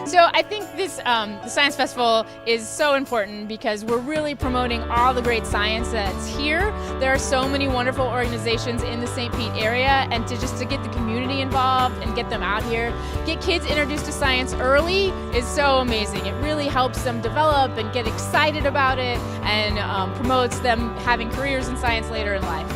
So I think this the Science Festival is so important because we're really promoting all the great science that's here. There are so many wonderful organizations in the St. Pete area, and to get the community involved and get them out here, get kids introduced to science early is so amazing. It really helps them develop and get excited about it, and promotes them having careers in science later in life.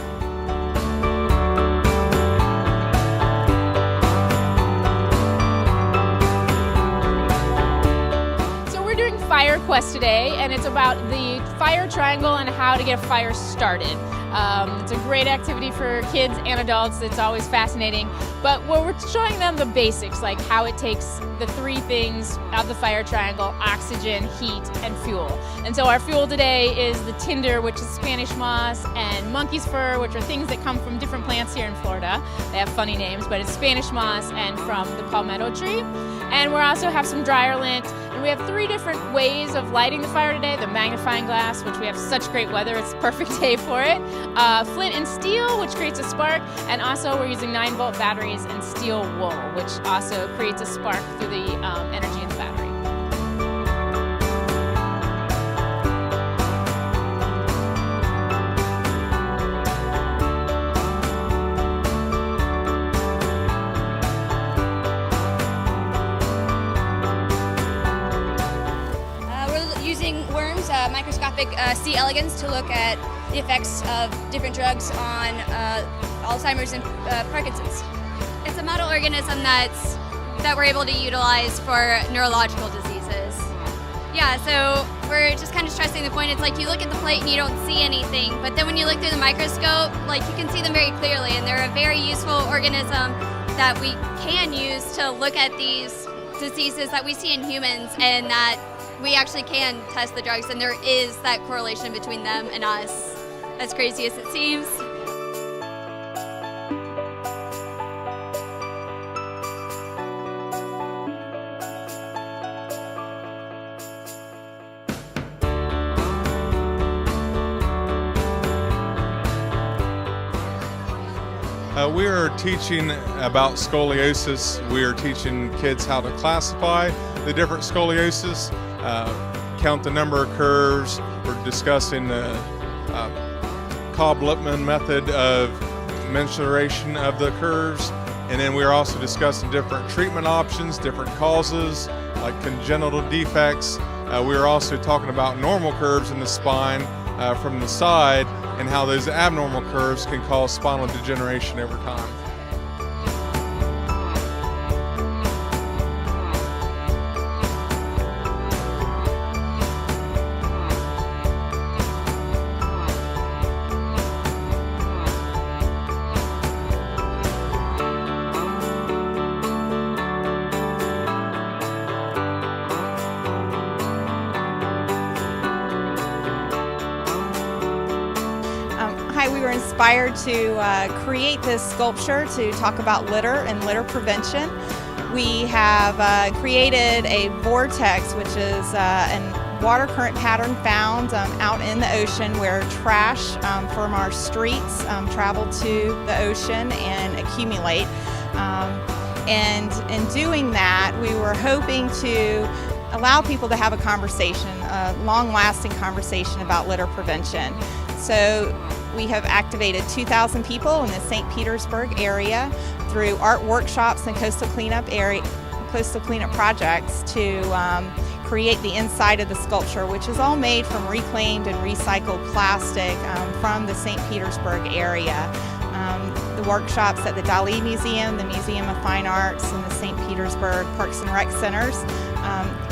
Fire Quest today, and it's about the fire triangle and how to get a fire started. It's a great activity for kids and adults. It's always fascinating, but we're showing them the basics, like how it takes the three things of the fire triangle: oxygen, heat, and fuel. And so our fuel today is the tinder, which is Spanish moss, and monkey's fur, which are things that come from different plants here in Florida. They have funny names, but it's Spanish moss and from the palmetto tree. And we also have some dryer lint, and we have three different ways of lighting the fire today: the magnifying glass, which we have such great weather, it's a perfect day for it; flint and steel, which creates a spark; and also we're using 9-volt batteries and steel wool, which also creates a spark through the energy in the battery. Worms, microscopic C. elegans, to look at the effects of different drugs on Alzheimer's and Parkinson's. It's a model organism that we're able to utilize for neurological diseases. Yeah, so we're just kind of stressing the point. It's like you look at the plate and you don't see anything, but then when you look through the microscope, like, you can see them very clearly, and they're a very useful organism that we can use to look at these diseases that we see in humans, and that we actually can test the drugs, and there is that correlation between them and us, as crazy as it seems. We are teaching about scoliosis. We are teaching kids how to classify the different scoliosis, count the number of curves. We're discussing the Cobb-Lippmann method of mensuration of the curves, and then we're also discussing different treatment options, different causes like congenital defects. We're also talking about normal curves in the spine from the side, and how those abnormal curves can cause spinal degeneration over time. We were inspired to create this sculpture to talk about litter and litter prevention. We have created a vortex, which is a water current pattern found out in the ocean, where trash from our streets travel to the ocean and accumulate. And in doing that, we were hoping to allow people to have a conversation, a long-lasting conversation about litter prevention. So we have activated 2,000 people in the St. Petersburg area through art workshops and coastal cleanup projects to create the inside of the sculpture, which is all made from reclaimed and recycled plastic from the St. Petersburg area. The workshops at the Dali Museum, the Museum of Fine Arts, and the St. Petersburg Parks and Rec Centers,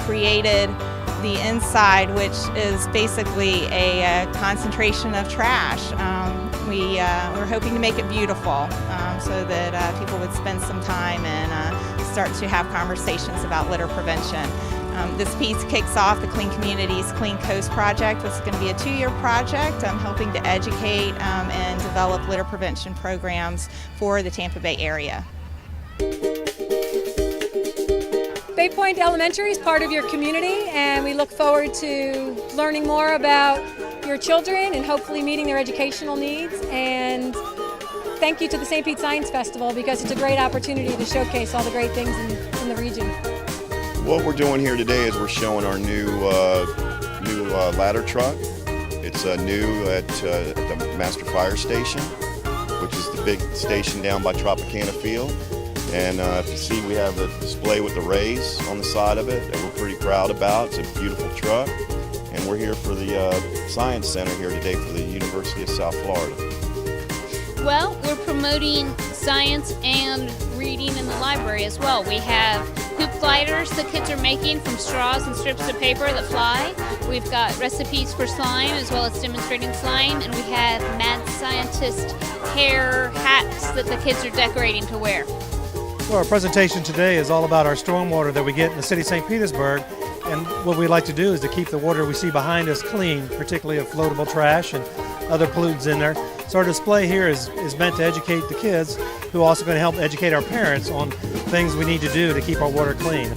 created the inside, which is basically a concentration of trash. We're hoping to make it beautiful so that people would spend some time and start to have conversations about litter prevention. This piece kicks off the Clean Communities, Clean Coast project, which is going to be a 2-year project helping to educate and develop litter prevention programs for the Tampa Bay area. Bay Point Elementary is part of your community, and we look forward to learning more about your children and hopefully meeting their educational needs. And thank you to the St. Pete Science Festival, because it's a great opportunity to showcase all the great things in the region. What we're doing here today is we're showing our new ladder truck. It's new at the Master Fire Station, which is the big station down by Tropicana Field. And if you see, we have a display with the rays on the side of it that we're pretty proud about. It's a beautiful truck. And we're here for the Science Center here today for the University of South Florida. Well, we're promoting science and reading in the library as well. We have hoop gliders the kids are making from straws and strips of paper that fly. We've got recipes for slime as well as demonstrating slime. And we have mad scientist hair hats that the kids are decorating to wear. Well, our presentation today is all about our stormwater that we get in the city of St. Petersburg, and what we like to do is to keep the water we see behind us clean, particularly of floatable trash and other pollutants in there. So our display here is meant to educate the kids, who are also going to help educate our parents on things we need to do to keep our water clean.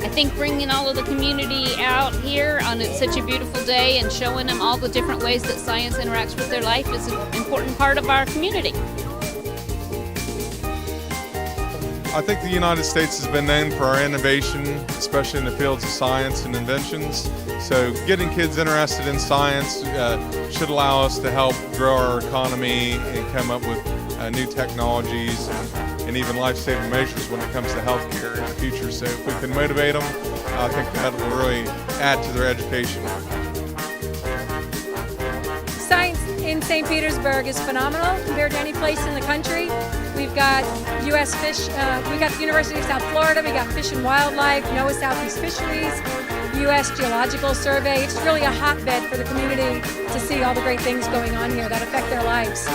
I think bringing all of the community out here on such a beautiful day and showing them all the different ways that science interacts with their life is an important part of our community. I think the United States has been known for our innovation, especially in the fields of science and inventions. So getting kids interested in science should allow us to help grow our economy and come up with new technologies and even life-saving measures when it comes to healthcare in the future. So if we can motivate them, I think that will really add to their education. Science in St. Petersburg is phenomenal compared to any place in the country. We've got U.S. Fish, we got the University of South Florida, we got Fish and Wildlife, NOAA Southeast Fisheries, U.S. Geological Survey. It's really a hotbed for the community to see all the great things going on here that affect their lives.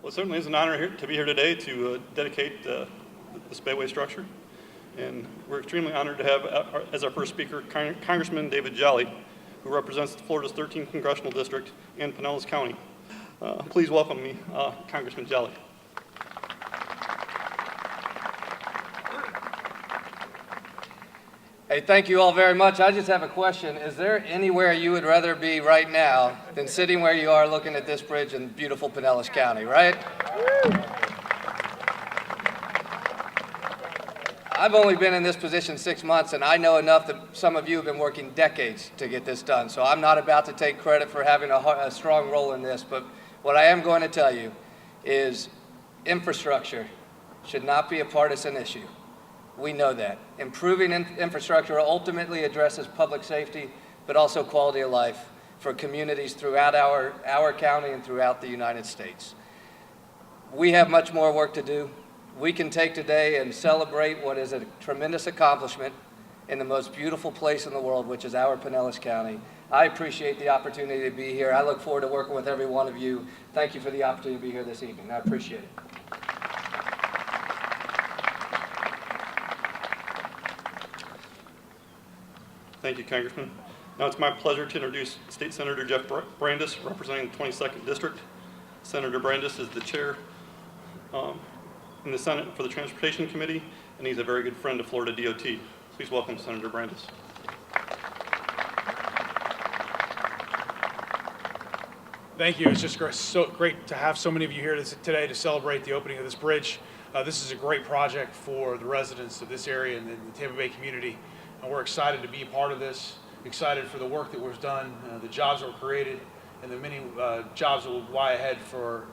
It certainly is an honor to be here today to dedicate this Bayway structure. And we're extremely honored to have as our first speaker Congressman David Jolly, who represents Florida's 13th Congressional District and Pinellas County. Please welcome me, Congressman Jolly. Hey, thank you all very much. I just have a question. Is there anywhere you would rather be right now than sitting where you are looking at this bridge in beautiful Pinellas County, right? I've only been in this position 6 months, and I know enough that some of you have been working decades to get this done. So I'm not about to take credit for having a strong role in this, but what I am going to tell you is infrastructure should not be a partisan issue. We know that. Improving infrastructure ultimately addresses public safety, but also quality of life for communities throughout our county and throughout the United States. We have much more work to do. We can take today and celebrate what is a tremendous accomplishment in the most beautiful place in the world, which is our Pinellas County. I appreciate the opportunity to be here. I look forward to working with every one of you. Thank you for the opportunity to be here this evening. I appreciate it. Thank you, Congressman. Now it's my pleasure to introduce State Senator Jeff Brandes, representing the 22nd District. Senator Brandes is the chair in the Senate for the Transportation Committee, and he's a very good friend of Florida DOT. Please welcome Senator Brandes. Thank you. It's just so great to have so many of you here today to celebrate the opening of this bridge. This is a great project for the residents of this area and the Tampa Bay community. And we're excited to be a part of this, excited for the work that was done, the jobs that were created, and the many jobs that will lie ahead for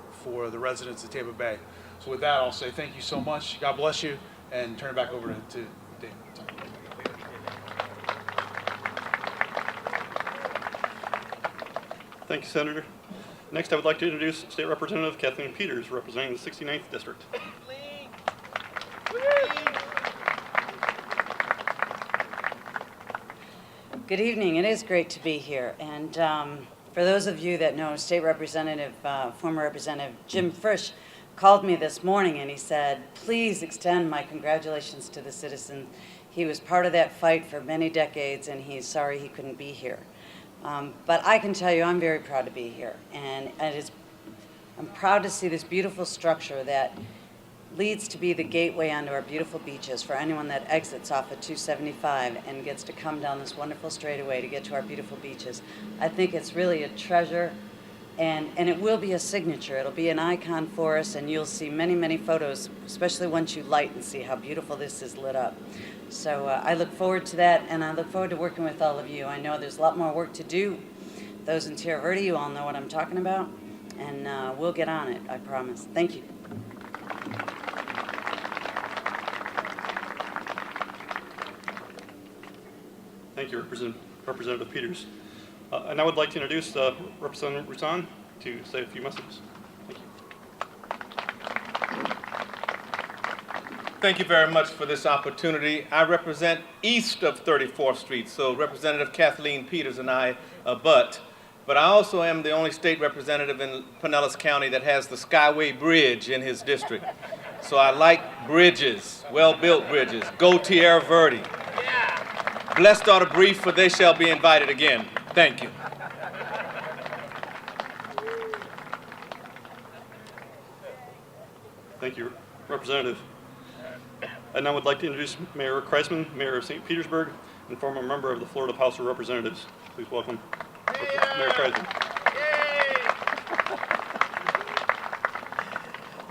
the residents of Tampa Bay. So with that, I'll say thank you so much. God bless you, and turn it back over to Dave. Thank you, Senator. Next, I would like to introduce State Representative Kathleen Peters, representing the 69th District. Good evening. It is great to be here. And for those of you that know, State Representative, former Representative Jim Frisch called me this morning and he said, please extend my congratulations to the citizen. He was part of that fight for many decades and he's sorry he couldn't be here. But I can tell you I'm very proud to be here. And I'm proud to see this beautiful structure that leads to be the gateway onto our beautiful beaches for anyone that exits off at 275 and gets to come down this wonderful straightaway to get to our beautiful beaches. I think it's really a treasure, and it will be a signature. It'll be an icon for us, and you'll see many, many photos, especially once you light and see how beautiful this is lit up. So I look forward to that, and I look forward to working with all of you. I know there's a lot more work to do. Those in Tierra Verde, you all know what I'm talking about, and we'll get on it, I promise. Thank you. Thank you, Representative Peters. And I would like to introduce Representative Rutan to say a few messages. Thank you. Thank you very much for this opportunity. I represent east of 34th Street, so Representative Kathleen Peters and I but I also am the only state representative in Pinellas County that has the Skyway Bridge in his district. So I like bridges, well-built bridges. Go Tierra Verde. Blessed are the brief, for they shall be invited again. Thank you. Thank you, Representative. And I would like to introduce Mayor Kreisman, Mayor of St. Petersburg, and former member of the Florida House of Representatives. Please welcome Mayor Kreisman.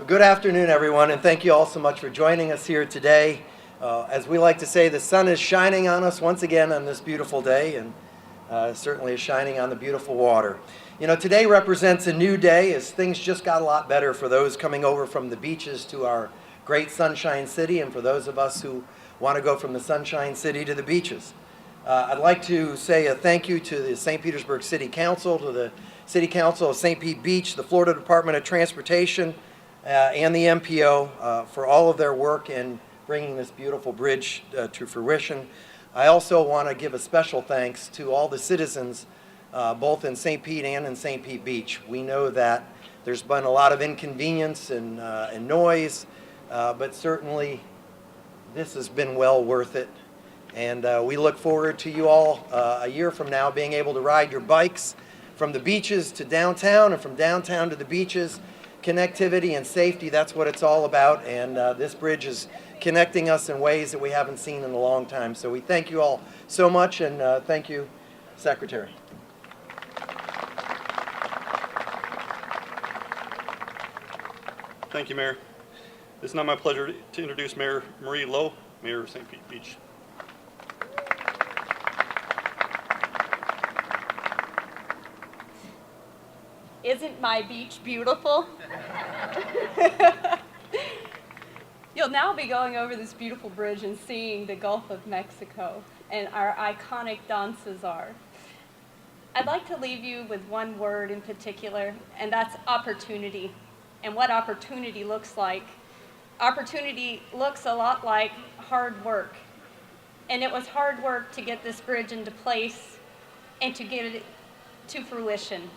Good afternoon, everyone, and thank you all so much for joining us here today. As we like to say, the sun is shining on us once again on this beautiful day, and certainly is shining on the beautiful water. You know, today represents a new day as things just got a lot better for those coming over from the beaches to our great Sunshine City, and for those of us who want to go from the Sunshine City to the beaches. I'd like to say a thank you to the St. Petersburg City Council, to the City Council of St. Pete Beach, the Florida Department of Transportation, and the MPO for all of their work in bringing this beautiful bridge to fruition. I also want to give a special thanks to all the citizens both in St. Pete and in St. Pete Beach. We know that there's been a lot of inconvenience and noise, but certainly this has been well worth it. And we look forward to you all a year from now being able to ride your bikes from the beaches to downtown and from downtown to the beaches. Connectivity and safety, that's what it's all about, and this bridge is connecting us in ways that we haven't seen in a long time. So we thank you all so much, and thank you, Secretary. Thank you, Mayor. It's now my pleasure to introduce Mayor Marie Lowe, Mayor of St. Pete Beach. Isn't my beach beautiful? You'll now be going over this beautiful bridge and seeing the Gulf of Mexico and our iconic Don Cesar. I'd like to leave you with one word in particular, and that's opportunity, and what opportunity looks like. Opportunity looks a lot like hard work, and it was hard work to get this bridge into place and to get it to fruition.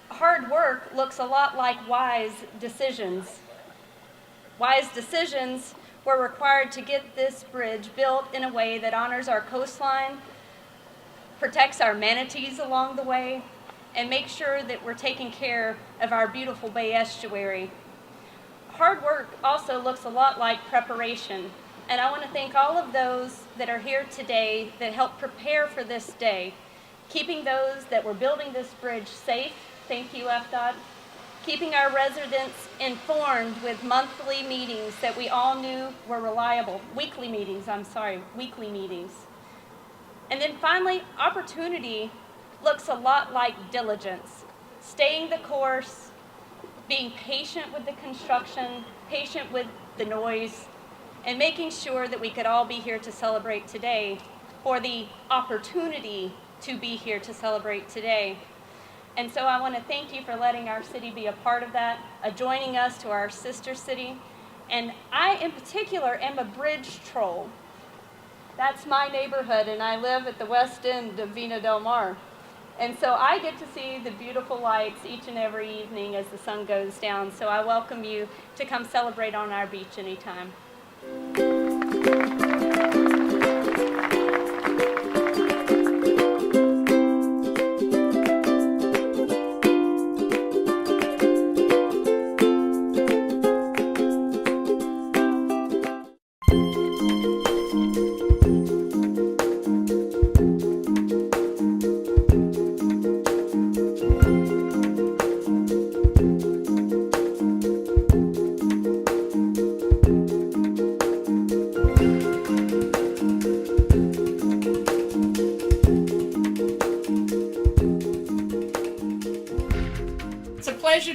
Hard work looks a lot like wise decisions. Wise decisions were required to get this bridge built in a way that honors our coastline, protects our manatees along the way, and makes sure that we're taking care of our beautiful Bay estuary. Hard work also looks a lot like preparation, and I want to thank all of those that are here today that helped prepare for this day, keeping those that were building this bridge safe Thank you, FDOT. Keeping our residents informed with monthly meetings that we all knew were reliable. Weekly meetings. And then finally, opportunity looks a lot like diligence. Staying the course, being patient with the construction, patient with the noise, and making sure that we could all be here to celebrate today, for the opportunity to be here to celebrate today. And so I want to thank you for letting our city be a part of that, joining us to our sister city. And I, in particular, am a bridge troll. That's my neighborhood, and I live at the west end of Vina del Mar. And so I get to see the beautiful lights each and every evening as the sun goes down. So I welcome you to come celebrate on our beach anytime.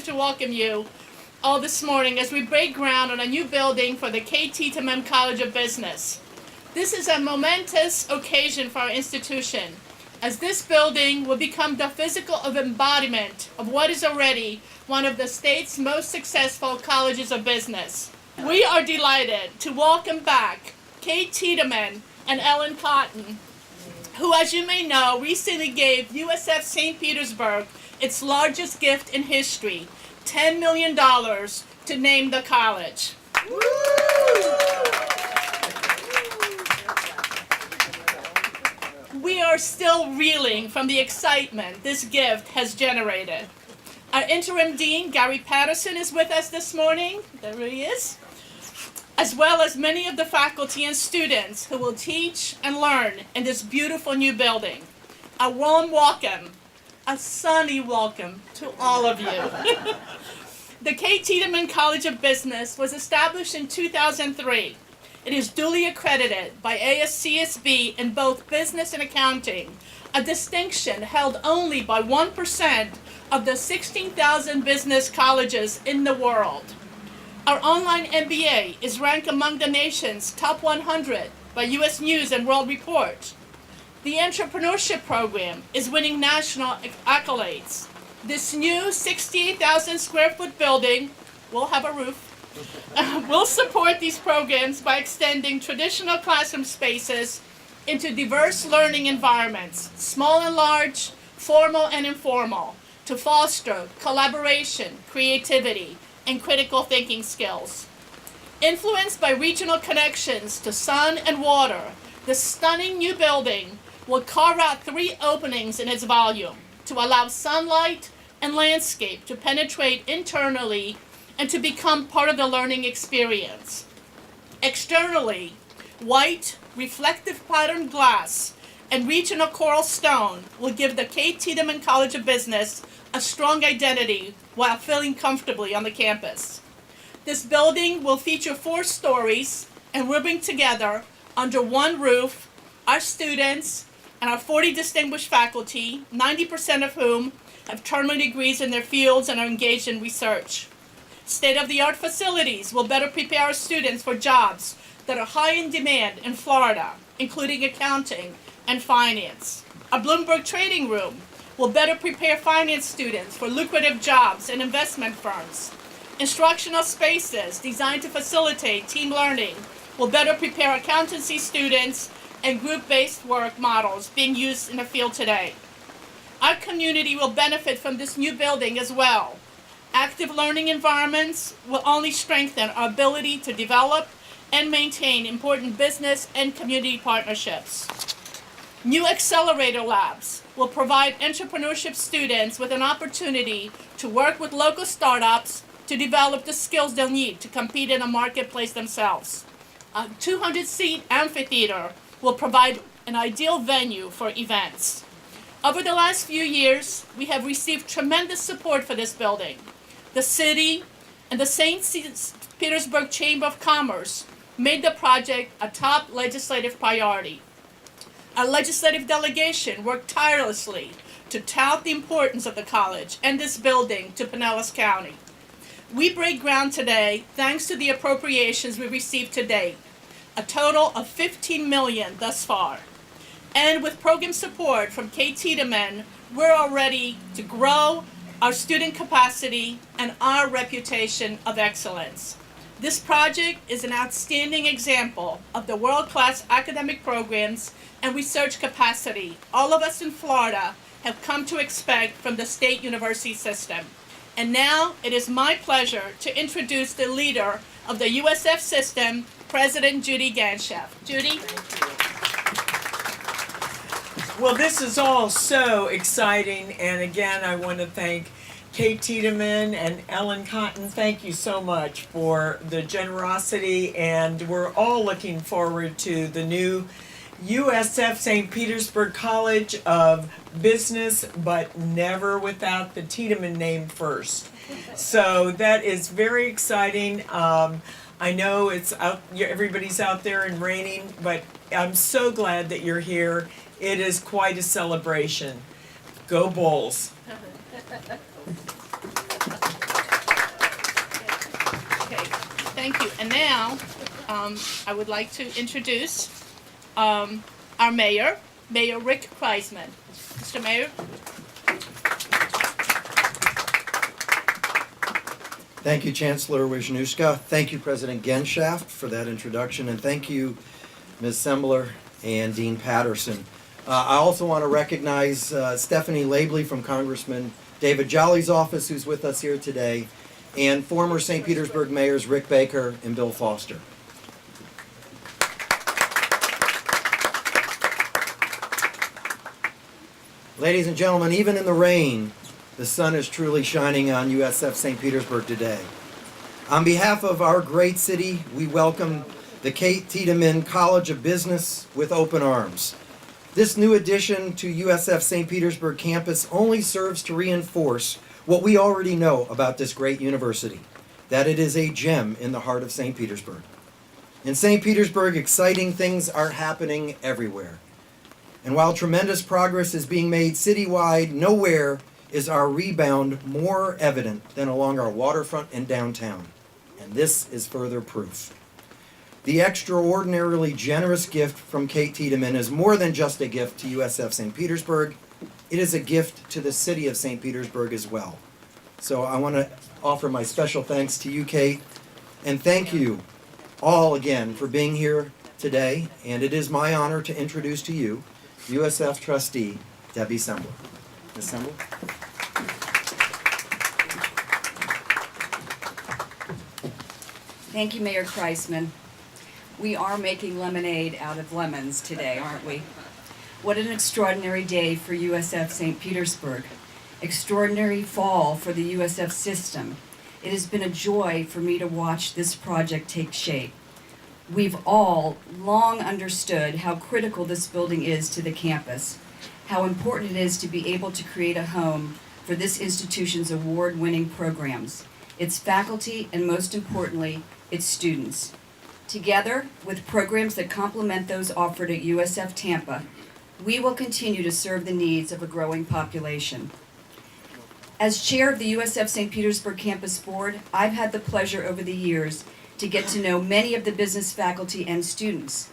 To welcome you all this morning as we break ground on a new building for the Petersburg College of Business. This is a momentous occasion for our institution, as this building will become the physical embodiment of what is already one of the state's most successful colleges of business. We are delighted to welcome back Kate Tiedemann and Ellen Cotton, who, as you may know, recently gave USF St. Petersburg its largest gift in history, $10 million to name the college. We are still reeling from the excitement this gift has generated. Our interim dean, Gary Patterson, is with us this morning. There he is. As well as many of the faculty and students who will teach and learn in this beautiful new building. A warm welcome, a sunny welcome to all of you. The Kate Tiedemann College of Business was established in 2003. It is duly accredited by ASCSB in both business and accounting, a distinction held only by 1% of the 16,000 business colleges in the world. Our online MBA is ranked among the nation's top 100 by U.S. News and World Report. The entrepreneurship program is winning national accolades. This new 68,000 square foot building will have a roof. Will support these programs by extending traditional classroom spaces into diverse learning environments, small and large, formal and informal, to foster collaboration, creativity, and critical thinking skills. Influenced by regional connections to sun and water, the stunning new building will carve out 3 openings in its volume to allow sunlight and landscape to penetrate internally and to become part of the learning experience. Externally, white, reflective patterned glass and regional coral stone will give the Kate Tiedemann College of Business a strong identity while feeling comfortably on the campus. This building will feature 4 stories, and we'll bring together under one roof our students and our 40 distinguished faculty, 90% of whom have terminal degrees in their fields and are engaged in research. State-of-the-art facilities will better prepare our students for jobs that are high in demand in Florida, including accounting and finance. A Bloomberg trading room will better prepare finance students for lucrative jobs in investment firms. Instructional spaces designed to facilitate team learning will better prepare accountancy students and group-based work models being used in the field today. Our community will benefit from this new building as well. Active learning environments will only strengthen our ability to develop and maintain important business and community partnerships. New accelerator labs will provide entrepreneurship students with an opportunity to work with local startups to develop the skills they'll need to compete in a marketplace themselves. A 200-seat amphitheater will provide an ideal venue for events. Over the last few years, we have received tremendous support for this building. The city and the St. Petersburg Chamber of Commerce made the project a top legislative priority. Our legislative delegation worked tirelessly to tout the importance of the college and this building to Pinellas County. We break ground today thanks to the appropriations we received to date, a total of $15 million thus far. And with program support from Kate Tiedemann, we're all ready to grow our student capacity and our reputation of excellence. This project is an outstanding example of the world-class academic programs and research capacity all of us in Florida have come to expect from the state university system. And now it is my pleasure to introduce the leader of the USF system, President Judy Ganschaft. Judy? Well, this is all so exciting, and again, I want to thank Kate Tiedemann and Ellen Cotton. Thank you so much for the generosity, and we're all looking forward to the new USF St. Petersburg College of Business, but never without the Tiedemann name first. So that is very exciting. I know it's out, everybody's out there and raining, but I'm so glad that you're here. It is quite a celebration. Go Bulls. Okay, thank you. And now I would like to introduce our mayor, Mayor Rick Kreisman. Mr. Mayor. Thank you, Chancellor Wisniewska. Thank you, President Ganschaft, for that introduction, and thank you, Ms. Sembler and Dean Patterson. I also want to recognize Stephanie Labley from Congressman David Jolly's office, who's with us here today, and former St. Petersburg mayors Rick Baker and Bill Foster. Ladies and gentlemen, even in the rain, the sun is truly shining on USF St. Petersburg today. On behalf of our great city, we welcome the Kate Tiedemann College of Business with open arms. This new addition to USF St. Petersburg campus only serves to reinforce what we already know about this great university, that it is a gem in the heart of St. Petersburg. In St. Petersburg, exciting things are happening everywhere. And while tremendous progress is being made citywide, nowhere is our rebound more evident than along our waterfront and downtown. And this is further proof. The extraordinarily generous gift from Kate Tiedemann is more than just a gift to USF St. Petersburg. It is a gift to the city of St. Petersburg as well. So I want to offer my special thanks to you, Kate, and thank you all again for being here today. And it is my honor to introduce to you USF trustee Debbie Sembler. Ms. Sembler? Thank you, Mayor Kreisman. We are making lemonade out of lemons today, aren't we? What an extraordinary day for USF St. Petersburg. Extraordinary fall for the USF system. It has been a joy for me to watch this project take shape. We've all long understood how critical this building is to the campus, how important it is to be able to create a home for this institution's award-winning programs, its faculty, and most importantly, its students. Together, with programs that complement those offered at USF Tampa, we will continue to serve the needs of a growing population. As chair of the USF St. Petersburg Campus Board, I've had the pleasure over the years to get to know many of the business faculty and students.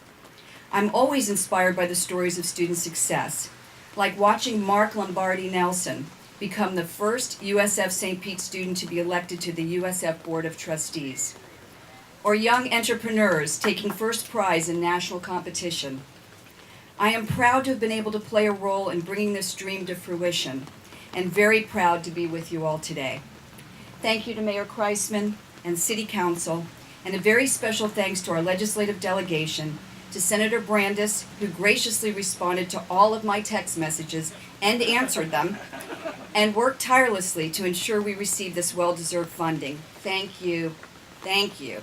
I'm always inspired by the stories of student success, like watching Mark Lombardi Nelson become the first USF St. Pete student to be elected to the USF Board of Trustees, or young entrepreneurs taking first prize in national competition. I am proud to have been able to play a role in bringing this dream to fruition, and very proud to be with you all today. Thank you to Mayor Kreisman and City Council, and a very special thanks to our legislative delegation, to Senator Brandis, who graciously responded to all of my text messages and answered them, and worked tirelessly to ensure we receive this well-deserved funding. Thank you. Thank you.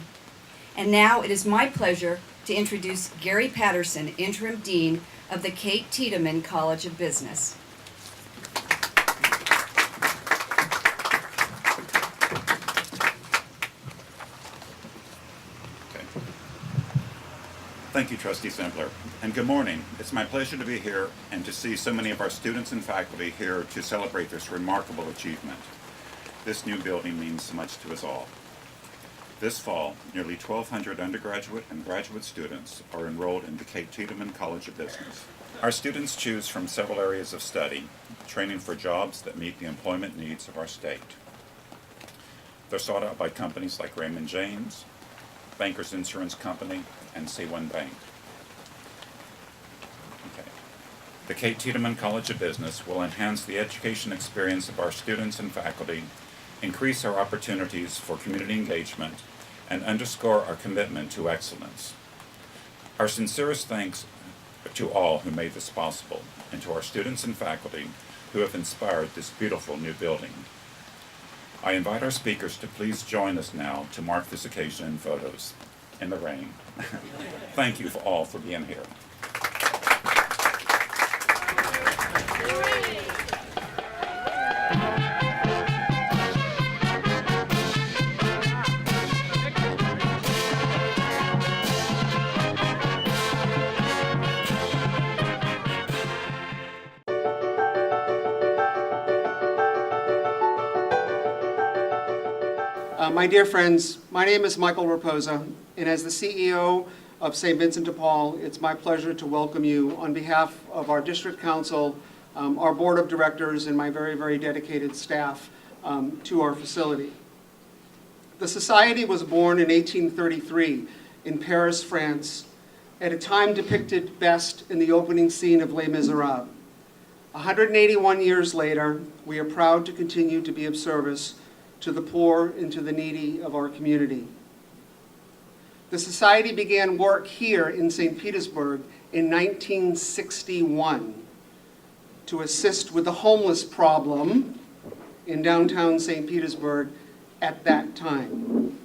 And now it is my pleasure to introduce Gary Patterson, Interim Dean of the Kate Tiedemann College of Business. Thank you, Trustee Simpler, and good morning. It's my pleasure to be here and to see so many of our students and faculty here to celebrate this remarkable achievement. This new building means so much to us all. This fall, nearly 1,200 undergraduate and graduate students are enrolled in the Kate Tiedemann College of Business. Our students choose from several areas of study, training for jobs that meet the employment needs of our state. They're sought out by companies like Raymond James, Bankers Insurance Company, and C1 Bank. Okay. The Kate Tiedemann College of Business will enhance the education experience of our students and faculty, increase our opportunities for community engagement, and underscore our commitment to excellence. Our sincerest thanks to all who made this possible, and to our students and faculty who have inspired this beautiful new building. I invite our speakers to please join us now to mark this occasion in photos in the rain. Thank you all for being here. My dear friends, my name is Michael Raposa, and as the CEO of St. Vincent de Paul, it's my pleasure to welcome you on behalf of our District Council, our Board of Directors, and my very, very dedicated staff to our facility. The Society was born in 1833 in Paris, France, at a time depicted best in the opening scene of Les Miserables. 181 years later, we are proud to continue to be of service to the poor and to the needy of our community. The Society began work here in St. Petersburg in 1961 to assist with the homeless problem in downtown St. Petersburg at that time.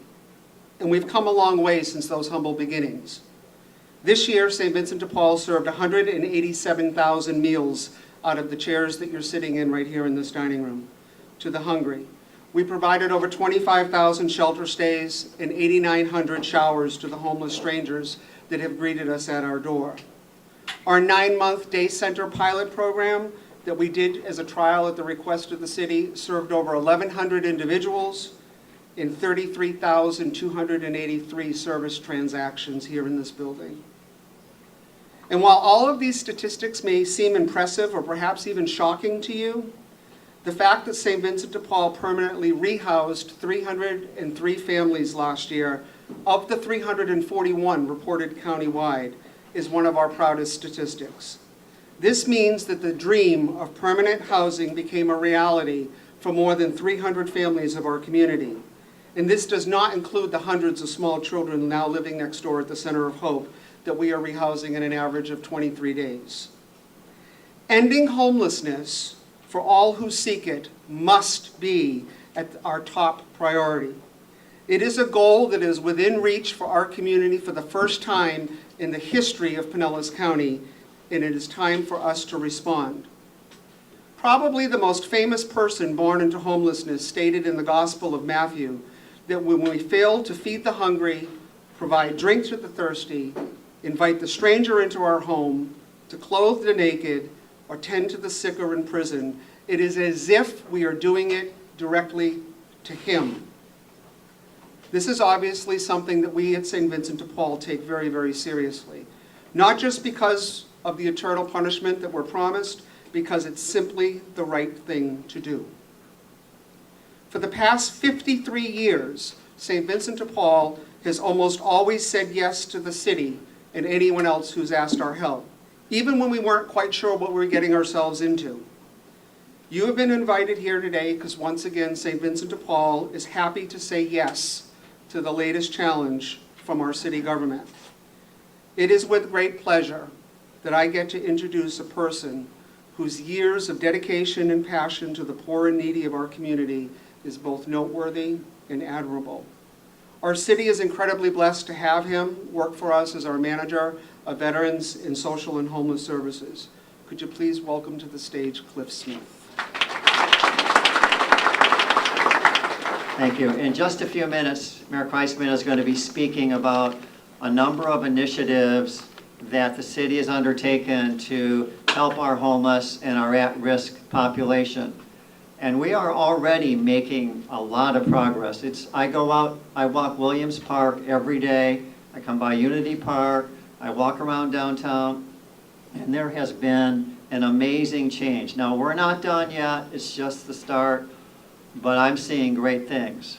And we've come a long way since those humble beginnings. This year, St. Vincent de Paul served 187,000 meals out of the chairs that you're sitting in right here in this dining room to the hungry. We provided over 25,000 shelter stays and 8,900 showers to the homeless strangers that have greeted us at our door. Our 9-month day center pilot program that we did as a trial at the request of the city served over 1,100 individuals in 33,283 service transactions here in this building. And while all of these statistics may seem impressive or perhaps even shocking to you, the fact that St. Vincent de Paul permanently rehoused 303 families last year, of the 341 reported countywide, is one of our proudest statistics. This means that the dream of permanent housing became a reality for more than 300 families of our community. And this does not include the hundreds of small children now living next door at the Center of Hope that we are rehousing in an average of 23 days. Ending homelessness for all who seek it must be at our top priority. It is a goal that is within reach for our community for the first time in the history of Pinellas County, and it is time for us to respond. Probably the most famous person born into homelessness stated in the Gospel of Matthew that when we fail to feed the hungry, provide drink to the thirsty, invite the stranger into our home, to clothe the naked, or tend to the sick or in prison, it is as if we are doing it directly to him. This is obviously something that we at St. Vincent de Paul take very, very seriously. Not just because of the eternal punishment that we're promised, because it's simply the right thing to do. For the past 53 years, St. Vincent de Paul has almost always said yes to the city and anyone else who's asked our help, even when we weren't quite sure what we were getting ourselves into. You have been invited here today because once again, St. Vincent de Paul is happy to say yes to the latest challenge from our city government. It is with great pleasure that I get to introduce a person whose years of dedication and passion to the poor and needy of our community is both noteworthy and admirable. Our city is incredibly blessed to have him work for us as our manager of Veterans and Social and Homeless Services. Could you please welcome to the stage Cliff Smith. Thank you. In just a few minutes, Mayor Kreisman is going to be speaking about a number of initiatives that the city has undertaken to help our homeless and our at-risk population. And we are already making a lot of progress. I go out, I walk Williams Park every day. I come by Unity Park. I walk around downtown. And there has been an amazing change. Now, we're not done yet. It's just the start. But I'm seeing great things.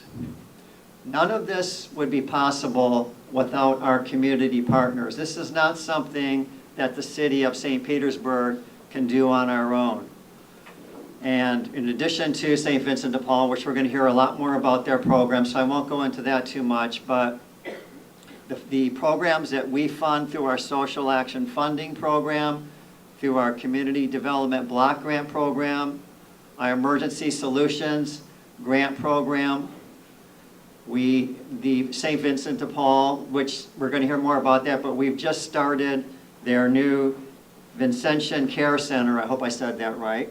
None of this would be possible without our community partners. This is not something that the city of St. Petersburg can do on our own. And in addition to St. Vincent de Paul, which we're going to hear a lot more about their program, so I won't go into that too much, but the programs that we fund through our social action funding program, through our community development block grant program, our emergency solutions grant program, the St. Vincent de Paul, which we're going to hear more about that, but we've just started their new Vincentian Care Center. I hope I said that right.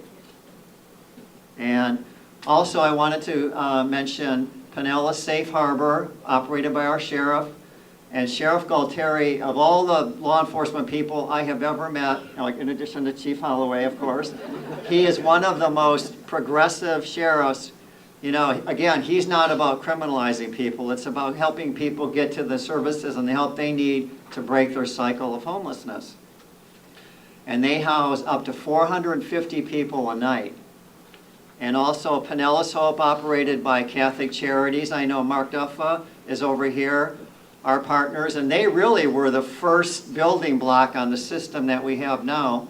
And also I wanted to mention Pinellas Safe Harbor, operated by our sheriff. And Sheriff Galtieri, of all the law enforcement people I have ever met, like in addition to Chief Holloway, of course, he is one of the most progressive sheriffs. You know, again, he's not about criminalizing people. It's about helping people get to the services and the help they need to break their cycle of homelessness. And they house up to 450 people a night. And also Pinellas Hope, operated by Catholic Charities. I know Mark Duffa is over here, our partners, and they really were the first building block on the system that we have now.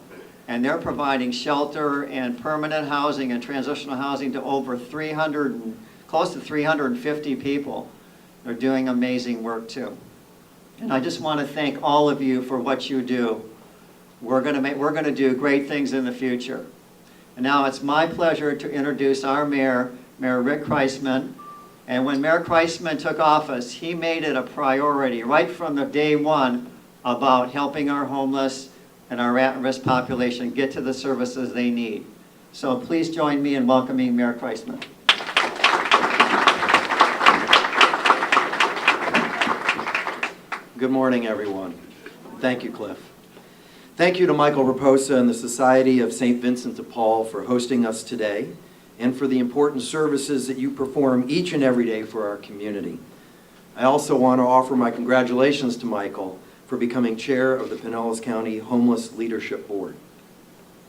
And they're providing shelter and permanent housing and transitional housing to over close to 350 people. They're doing amazing work too. And I just want to thank all of you for what you do. We're going to do great things in the future. And now it's my pleasure to introduce our mayor, Mayor Rick Kreisman. And when Mayor Kreisman took office, he made it a priority right from the day one about helping our homeless and our at-risk population get to the services they need. So please join me in welcoming Mayor Kreisman. Good morning, everyone. Thank you, Cliff. Thank you to Michael Raposa and the Society of St. Vincent de Paul for hosting us today and for the important services that you perform each and every day for our community. I also want to offer my congratulations to Michael for becoming chair of the Pinellas County Homeless Leadership Board.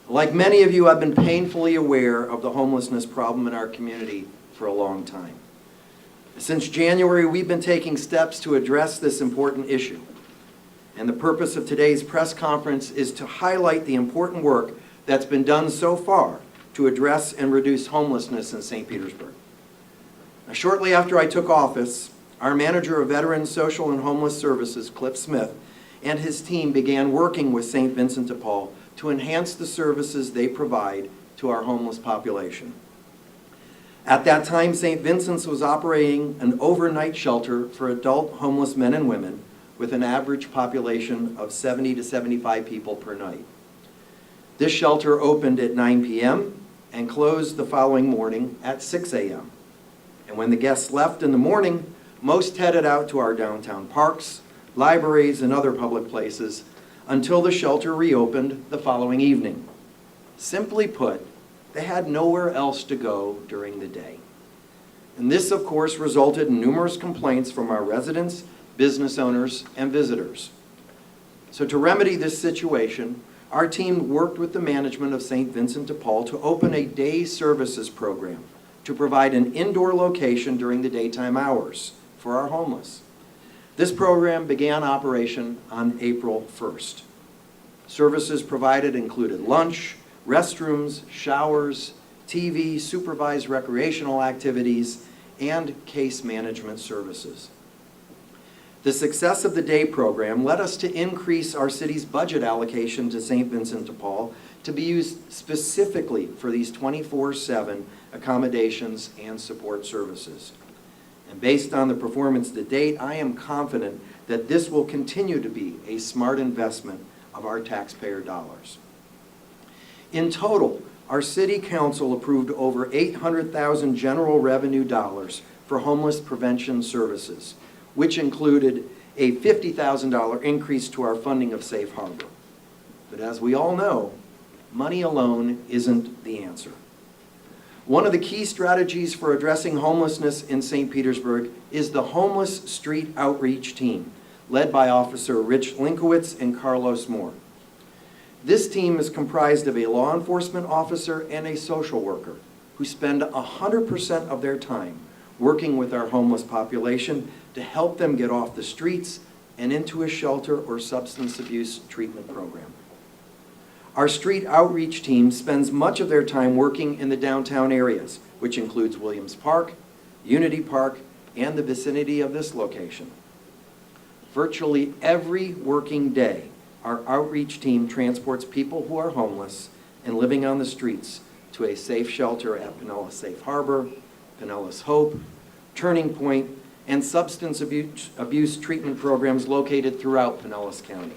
Like many of you, I've been painfully aware of the homelessness problem in our community for a long time. Since January, we've been taking steps to address this important issue. And the purpose of today's press conference is to highlight the important work that's been done so far to address and reduce homelessness in St. Petersburg. Now, shortly after I took office, our manager of Veterans Social and Homeless Services, Cliff Smith, and his team began working with St. Vincent de Paul to enhance the services they provide to our homeless population. At that time, St. Vincent's was operating an overnight shelter for adult homeless men and women with an average population of 70 to 75 people per night. This shelter opened at 9 p.m. and closed the following morning at 6 a.m. And when the guests left in the morning, most headed out to our downtown parks, libraries, and other public places until the shelter reopened the following evening. Simply put, they had nowhere else to go during the day. And this, of course, resulted in numerous complaints from our residents, business owners, and visitors. So to remedy this situation, our team worked with the management of St. Vincent de Paul to open a day services program to provide an indoor location during the daytime hours for our homeless. This program began operation on April 1st. Services provided included lunch, restrooms, showers, TV, supervised recreational activities, and case management services. The success of the day program led us to increase our city's budget allocation to St. Vincent de Paul to be used specifically for these 24/7 accommodations and support services. And based on the performance to date, I am confident that this will continue to be a smart investment of our taxpayer dollars. In total, our city council approved over $800,000 general revenue dollars for homeless prevention services, which included a $50,000 increase to our funding of Safe Harbor. But as we all know, money alone isn't the answer. One of the key strategies for addressing homelessness in St. Petersburg is the Homeless Street Outreach Team, led by Officer Rich Linkowitz and Carlos Moore. This team is comprised of a law enforcement officer and a social worker who spend 100% of their time working with our homeless population to help them get off the streets and into a shelter or substance abuse treatment program. Our street outreach team spends much of their time working in the downtown areas, which includes Williams Park, Unity Park, and the vicinity of this location. Virtually every working day, our outreach team transports people who are homeless and living on the streets to a safe shelter at Pinellas Safe Harbor, Pinellas Hope, Turning Point, and substance abuse treatment programs located throughout Pinellas County.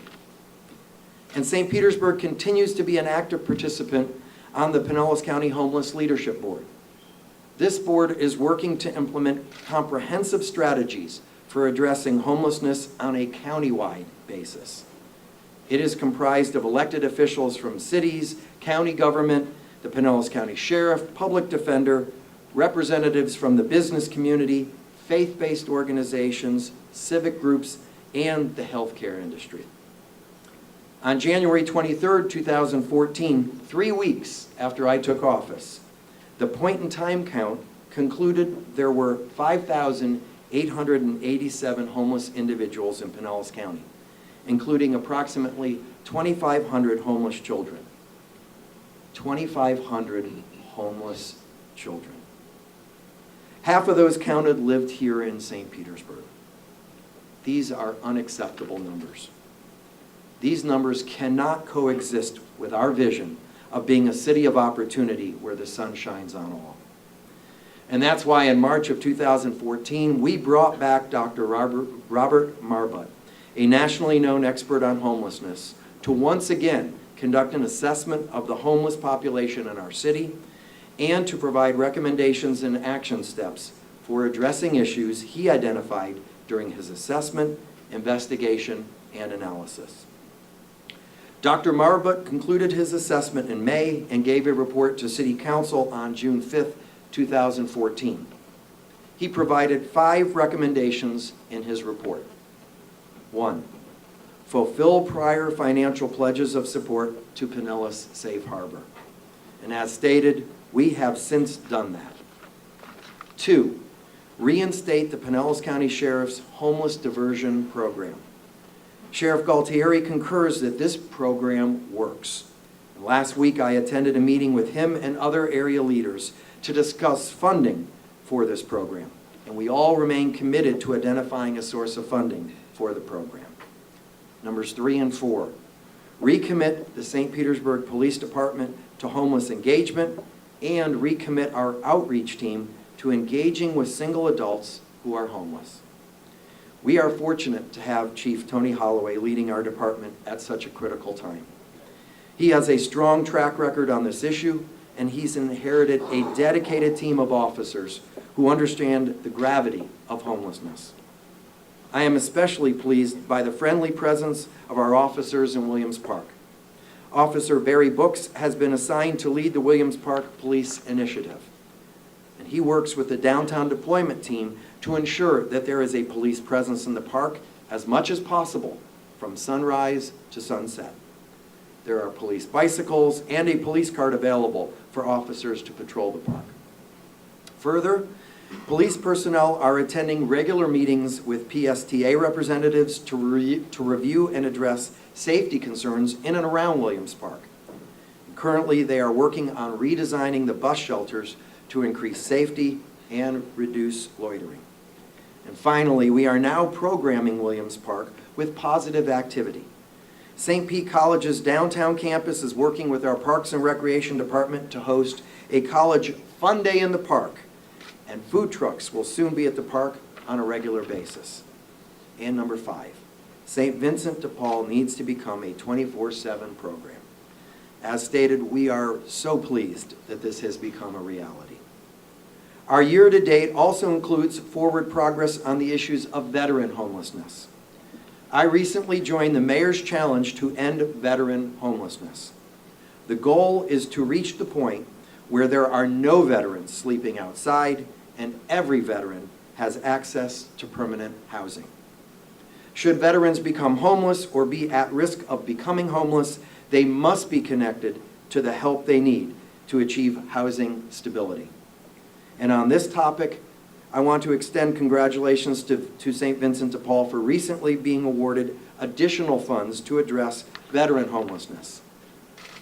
And St. Petersburg continues to be an active participant on the Pinellas County Homeless Leadership Board. This board is working to implement comprehensive strategies for addressing homelessness on a countywide basis. It is comprised of elected officials from cities, county government, the Pinellas County Sheriff, public defender, representatives from the business community, faith-based organizations, civic groups, and the healthcare industry. On January 23, 2014, 3 weeks after I took office, the point-in-time count concluded there were 5,887 homeless individuals in Pinellas County, including approximately 2,500 homeless children. 2,500 homeless children. Half of those counted lived here in St. Petersburg. These are unacceptable numbers. These numbers cannot coexist with our vision of being a city of opportunity where the sun shines on all. And that's why in March of 2014, we brought back Dr. Robert Marbut, a nationally known expert on homelessness, to once again conduct an assessment of the homeless population in our city and to provide recommendations and action steps for addressing issues he identified during his assessment, investigation, and analysis. Dr. Marbut concluded his assessment in May and gave a report to City Council on June 5, 2014. He provided 5 recommendations in his report. 1, fulfill prior financial pledges of support to Pinellas Safe Harbor. And as stated, we have since done that. 2, reinstate the Pinellas County Sheriff's Homeless Diversion Program. Sheriff Galtieri concurs that this program works. And last week I attended a meeting with him and other area leaders to discuss funding for this program. And we all remain committed to identifying a source of funding for the program. Numbers 3 and 4, recommit the St. Petersburg Police Department to homeless engagement and recommit our outreach team to engaging with single adults who are homeless. We are fortunate to have Chief Tony Holloway leading our department at such a critical time. He has a strong track record on this issue, and he's inherited a dedicated team of officers who understand the gravity of homelessness. I am especially pleased by the friendly presence of our officers in Williams Park. Officer Barry Books has been assigned to lead the Williams Park Police Initiative. And he works with the downtown deployment team to ensure that there is a police presence in the park as much as possible from sunrise to sunset. There are police bicycles and a police cart available for officers to patrol the park. Further, police personnel are attending regular meetings with PSTA representatives to review and address safety concerns in and around Williams Park. Currently, they are working on redesigning the bus shelters to increase safety and reduce loitering. And finally, we are now programming Williams Park with positive activity. St. Pete College's downtown campus is working with our Parks and Recreation Department to host a college fun day in the park, and food trucks will soon be at the park on a regular basis. And number 5, St. Vincent de Paul needs to become a 24/7 program. As stated, we are so pleased that this has become a reality. Our year-to-date also includes forward progress on the issues of veteran homelessness. I recently joined the Mayor's Challenge to End Veteran Homelessness. The goal is to reach the point where there are no veterans sleeping outside and every veteran has access to permanent housing. Should veterans become homeless or be at risk of becoming homeless, they must be connected to the help they need to achieve housing stability. And on this topic, I want to extend congratulations to St. Vincent de Paul for recently being awarded additional funds to address veteran homelessness.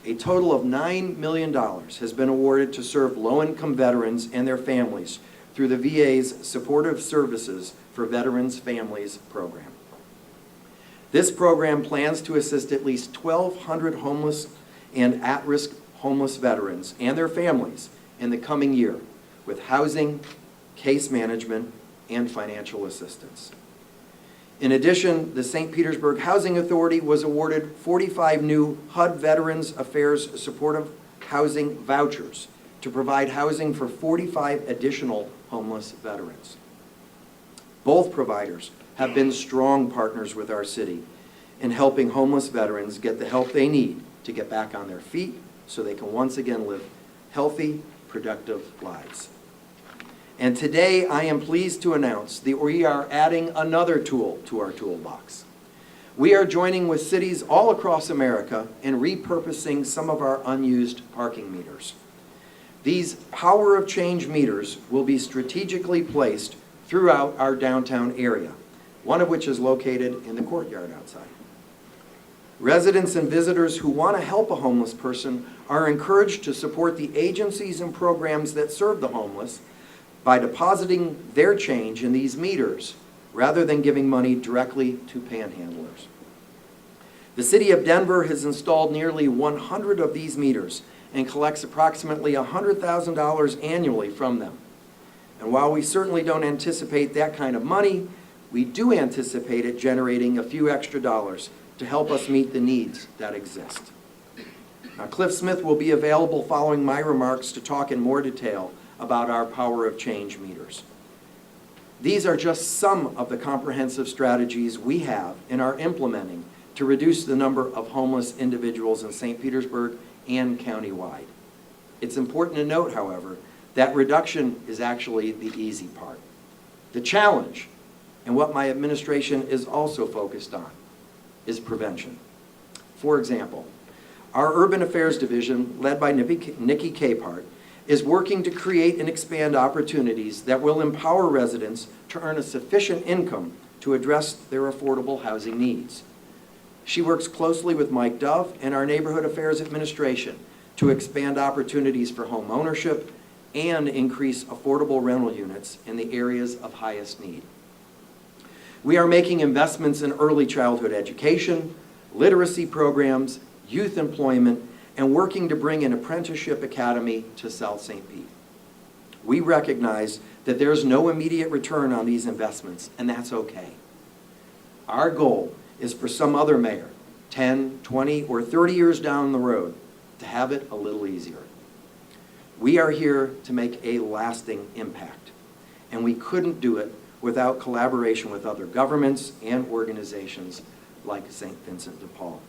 A total of $9 million has been awarded to serve low-income veterans and their families through the VA's Supportive Services for Veterans Families program. This program plans to assist at least 1,200 homeless and at-risk homeless veterans and their families in the coming year with housing, case management, and financial assistance. In addition, the St. Petersburg Housing Authority was awarded 45 new HUD Veterans Affairs Supportive Housing vouchers to provide housing for 45 additional homeless veterans. Both providers have been strong partners with our city in helping homeless veterans get the help they need to get back on their feet so they can once again live healthy, productive lives. And today I am pleased to announce that we are adding another tool to our toolbox. We are joining with cities all across America in repurposing some of our unused parking meters. These Power of Change meters will be strategically placed throughout our downtown area, one of which is located in the courtyard outside. Residents and visitors who want to help a homeless person are encouraged to support the agencies and programs that serve the homeless by depositing their change in these meters rather than giving money directly to panhandlers. The City of Denver has installed nearly 100 of these meters and collects approximately $100,000 annually from them. And while we certainly don't anticipate that kind of money, we do anticipate it generating a few extra dollars to help us meet the needs that exist. Now, Cliff Smith will be available following my remarks to talk in more detail about our Power of Change meters. These are just some of the comprehensive strategies we have and are implementing to reduce the number of homeless individuals in St. Petersburg and countywide. It's important to note, however, that reduction is actually the easy part. The challenge, and what my administration is also focused on, is prevention. For example, our Urban Affairs Division, led by Nikki Capehart, is working to create and expand opportunities that will empower residents to earn a sufficient income to address their affordable housing needs. She works closely with Mike Dove and our Neighborhood Affairs Administration to expand opportunities for home ownership and increase affordable rental units in the areas of highest need. We are making investments in early childhood education, literacy programs, youth employment, and working to bring an apprenticeship academy to South St. Pete. We recognize that there's no immediate return on these investments, and that's okay. Our goal is for some other mayor, 10, 20, or 30 years down the road, to have it a little easier. We are here to make a lasting impact, and we couldn't do it without collaboration with other governments and organizations like St. Vincent de Paul.